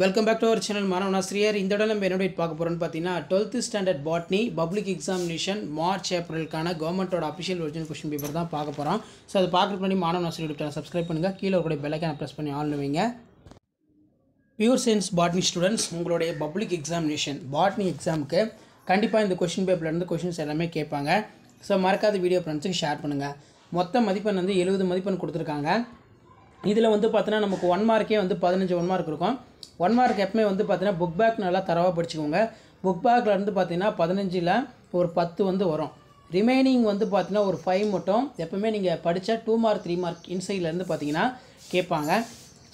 Welcome back to our channel மாணவனாசிரியர். இந்த இடம் நம்ம என்னோட பார்க்க போகிறோன்னு பார்த்தீங்கன்னா 12th standard botany public examination March ஏப்ரலுக்கான கவர்மெண்ட்டோட அஃபிஷியல் ஒரிஜினல் கொஸ்டின் பேப்பர் தான் பார்க்க போகிறோம். ஸோ அதை பார்க்குறதுக்கு முன்னாடி மாணவனாசிரியர் யூடியூப் சேனல் சப்ஸ்கிரைப் பண்ணுங்கள். கீழே கூட பெல்லைக்கான ப்ரெஸ் பண்ணி ஆன் வைங்க. பியூர் சயின்ஸ் பாட்னி ஸ்டூடெண்ட்ஸ், உங்களுடைய பப்ளிக் எக்ஸாமினேஷன் பாட்னி எக்ஸாமுக்கு கண்டிப்பாக இந்த கொஸ்டின் பேப்பர்லேருந்து கொஸ்டின்ஸ் எல்லாமே கேட்பாங்க. ஸோ மறக்காத வீடியோ ஃப்ரெண்ட்ஸுக்கு ஷேர் பண்ணுங்கள். மொத்த மதிப்பெண் 70 மதிப்பெண் கொடுத்துருக்காங்க. இதில் பார்த்தீங்கன்னா நமக்கு 1 மார்க்கே 15 1 மார்க் இருக்கும். 1 மார்க் எப்பவுமே பார்த்தீங்கன்னா புக் பேக் நல்லா தரவாக படிச்சுக்கோங்க. புக் பேக்கில் பார்த்தீங்கன்னா 15ல் ஒரு 10 வரும். ரிமைனிங் பார்த்தீங்கன்னா ஒரு 5 மட்டும் எப்பவுமே நீங்கள் படித்த 2 மார்க் 3 மார்க் இன்சைட்லேருந்து பார்த்தீங்கன்னா கேட்பாங்க.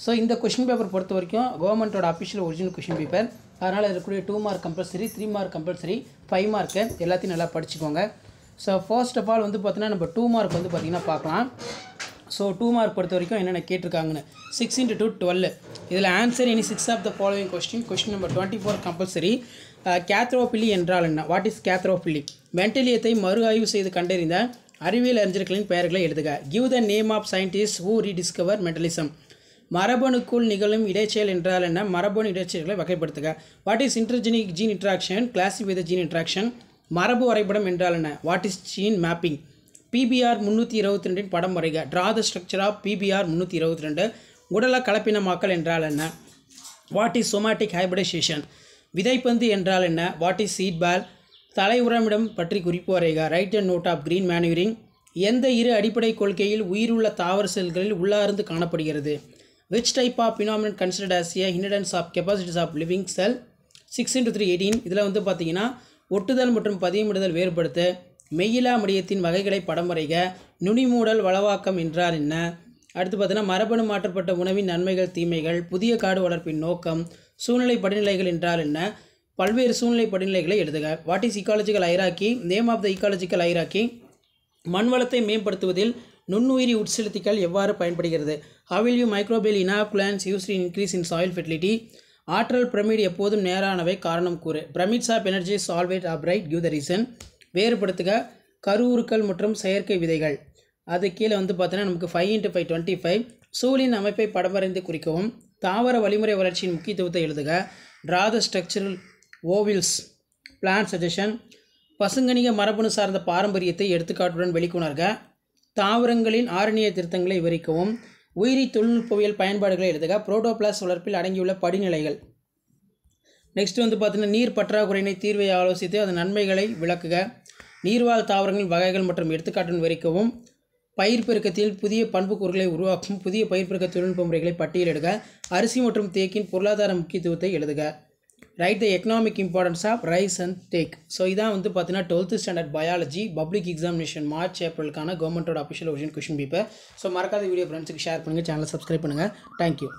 ஸோ இந்த கொஷின் பேப்பர் பொறுத்த வரைக்கும் கவர்மெண்ட்டோட அஃபிஷியல் ஒரிஜினல் கொஷின் பேப்பர். அதனால் இருக்கக்கூடிய 2 mark compulsory, 3 mark compulsory, 5 mark எல்லாத்தையும் நல்லா படிச்சுக்கோங்க. ஸோ ஃபர்ஸ்ட் ஆஃப் ஆல் பார்த்தீங்கன்னா நம்ம 2 மார்க் பார்த்திங்கன்னா பார்க்கலாம். ஸோ 2 மார்க் பொறுத்த வரைக்கும் என்னென்ன கேட்டிருக்காங்கன்னு 6 × 2 12. இதில் answer any 6 of the following question number 24 compulsory. கேத்ரோபிலி என்றால் என்ன? What is கேத்ரோபிலி? மென்டலியத்தை மறு ஆய்வு செய்து கண்டறிந்த அறிவியல் அறிஞர்களின் பெயர்களை எழுதுக. Give the name of scientist who rediscover Mendelism. மரபணுக்குள் நிகழும் இடைச்செயல் என்றால் என்ன? மரபணு இடைச்செயல்களை வகைப்படுத்துக. What is intergenic gene interaction? Classify the gene interaction. மரபு வரைபடம் என்றால் என்ன? What is gene mapping? PBR 322 படம் வரைக. Draw the structure of PBR 322. உடல கலப்பினமாக்கல் என்றால் என்ன? What is somatic hybridization? விதைப்பந்து என்றால் என்ன? What is seed ball? தலை உரமிடம் பற்றி குறிப்பு வரைக. Write and note of green manuring. எந்த இரு அடிப்படை கொள்கையில் உயிருள்ள தாவர செல்களில் உள்ளார்ந்து காணப்படுகிறது? Which type of phenomenon considered as a hindrance of capacities of living cell? 6 × 3 18. இதில் பார்த்தீங்கன்னா ஒட்டுதல் மற்றும் பதியமிடுதல் வேறுபடுத்த. மெய்யிலா மடியத்தின் வகைகளை படம் வரைக. நுனிமூடல் வளவாக்கம் என்றால் என்ன? அடுத்து பார்த்தீங்கன்னா மரபணு மாற்றப்பட்ட உணவின் நன்மைகள் தீமைகள். புதிய காடு வளர்ப்பின் நோக்கம். சூழ்நிலை படிநிலைகள் என்றால் என்ன? பல்வேறு சூழ்நிலை படிநிலைகளை எழுதுக. What is ecological hierarchy? Name of the ecological hierarchy. மண்வளத்தை மேம்படுத்துவதில் நுண்ணுயிரி உட்செலுத்திகள் எவ்வாறு பயன்படுகிறது? How will you microbial inoculants used in increase in soil fertility. ஆற்றல் பிரமிட் எப்போதும் நேரானவை, காரணம் கூறு. பிரமிட்ஸ் ஆஃப் எனர்ஜி சால்வேட் ஆப்ரைட், கிவ் த ரீசன். வேறுபடுத்துக. கருவுருக்கள் மற்றும் செயற்கை விதைகள். அது கீழே பார்த்தீங்கன்னா நமக்கு 5 × 5 25. சூழின் அமைப்பை படம் வரைந்து குறிக்கவும். தாவர வழிமுறை வளர்ச்சியின் முக்கியத்துவத்தை எழுதுக. Draw the structural ovules. Plan suggestion. பசுங்கணிக மரபணு சார்ந்த பாரம்பரியத்தை எடுத்துக்காட்டுடன் வெளிக்கொணர்க. தாவரங்களின் ஆரணிய திருத்தங்களை விவரிக்கவும். உயிரி தொழில்நுட்பவியல் பயன்பாடுகளை எழுதுக. புரோட்டோபிளாஸ் வளர்ப்பில் அடங்கியுள்ள படிநிலைகள். நெக்ஸ்ட் பார்த்தீங்கன்னா நீர் பற்றாக்குறையினை தீர்வை ஆலோசித்து அதன் நன்மைகளை விளக்குக. நீர்வாழ் தாவரங்களின் வகைகள் மற்றும் எடுத்துக்காட்டுடன் விவரிக்கவும். பயிர் பெருக்கத்தில் புதிய பண்புக்கூறுகளை உருவாக்கும் புதிய பயிர் பெருக்க தொழில்நுட்ப முறைகளை பட்டியலிடுக. அரிசி மற்றும் தேக்கின் பொருளாதார முக்கியத்துவத்தை எழுதுக. Write the economic importance of rice and teak. So இதான் பார்த்தீங்கன்னா 12th standard biology public examination March ஏப்ரலுக்கான கவர்மெண்ட்டோட official original question paper. So மறக்காத வீடியோ ஃப்ரெண்ட்ஸுக்கு ஷேர் பண்ணுங்கள், சேனலை சப்ஸ்கிரைப் பண்ணுங்கள். தேங்க்யூ.